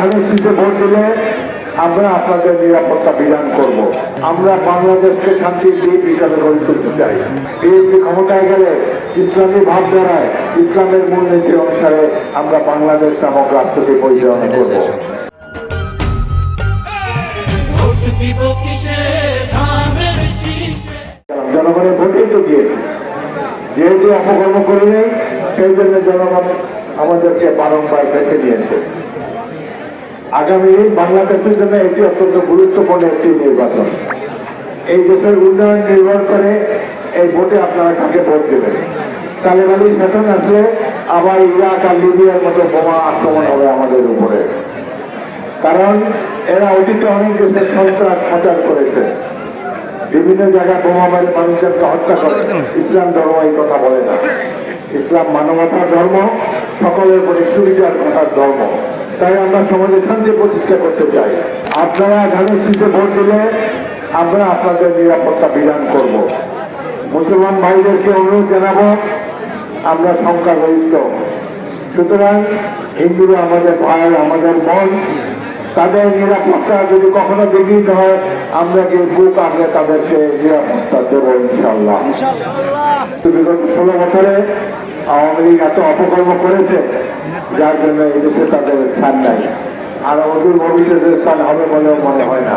ধানের শীষে ভোট দিলে আমরা আপনাদের নিরাপত্তা বিধান করব। আমরা বাংলাদেশকে শান্তির দ্বীপ হিসাবে গড়ে তুলতে চাই। বিএনপি ক্ষমতায় গেলে ইসলামী ভাবধারায় ইসলামের মূলনীতি অনুসারে আমরা বাংলাদেশ নামক রাষ্ট্রকে পরিচালনা করব। জনগণের ভোটেই তো গিয়েছে, যেহেতু অপকর্ম করে নেই সেই জন্য জনগণ আমাদেরকে বারংবার বেছে নিয়েছে। আগামী দিন বাংলাদেশের জন্য এটি অত্যন্ত গুরুত্বপূর্ণ একটি নির্বাচন। এই দেশের উন্নয়ন নির্ভর করে এই ভোটে আপনারা কাকে ভোট দেবেন। তালেবানি শাসন আসলে আবার ইরাক আর লিবিয়ার মতো বোমা আক্রমণ হবে আমাদের উপরে, কারণ এরা অতীতে অনেক দেশে সন্ত্রাস প্রচার করেছে, বিভিন্ন জায়গায় বোমা মারে মানুষদেরকে হত্যা করে। ইসলাম ধর্ম এই কথা বলে না। ইসলাম মানবতার ধর্ম, সকলের প্রতি সুবিচার করার ধর্ম। তাই আমরা সমাজে শান্তি প্রতিষ্ঠা করতে চাই। আপনারা ধানের শীষে ভোট দিলে আমরা আপনাদের নিরাপত্তা বিধান করব। মুসলমান ভাইদেরকে অনুরোধ জানাবো, আমরা সংখ্যাগরিষ্ঠ, সুতরাং হিন্দুরা আমাদের ভাই, আমাদের বোন, তাদের নিরাপত্তা যদি কখনো বিঘ্নিত হয় আমরা গিয়ে বুক আগে তাদেরকে নিরাপত্তা দেবো ইনশাল্লাহ। বিগত 16 বছরে আওয়ামী লীগ এত অপকর্ম করেছে যার জন্য এই দেশে তাদের স্থান নাই, আর অদূর ভবিষ্যতে স্থান হবে বলেও মনে হয় না।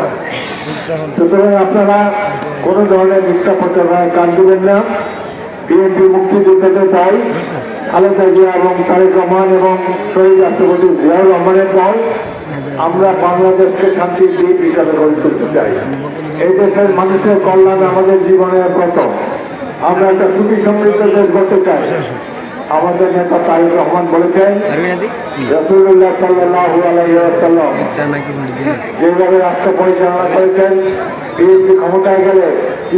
সুতরাং আপনারা কোনো ধরনের মিথ্যা প্রচারণায় কান দিবেন না। বিএনপি মুক্তিযোদ্ধাদের চাই, খালেদা জিয়া এবং তারেক রহমান এবং শহীদ রাষ্ট্রপতি জিয়াউর রহমানের দল আমরা বাংলাদেশকে শান্তির দ্বীপ হিসাবে গড়ে তুলতে চাই। এই দেশের মানুষের কল্যাণ আমাদের জীবনের ব্রত। আমরা একটা সুখী সমৃদ্ধ দেশ গড়তে চাই। আমাদের নেতা তারেক রহমান বলেছেন, রাসূলুল্লাহ সাল্লাল্লাহু আলাইহি ওয়াসাল্লাম যেভাবে রাষ্ট্র পরিচালনা করেছেন, বিএনপি ক্ষমতায় গেলে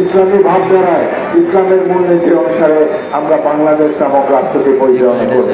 ইসলামী ভাবধারায় ইসলামের মূলনীতি অনুসারে আমরা বাংলাদেশ নামক রাষ্ট্রকে পরিচালনা করব।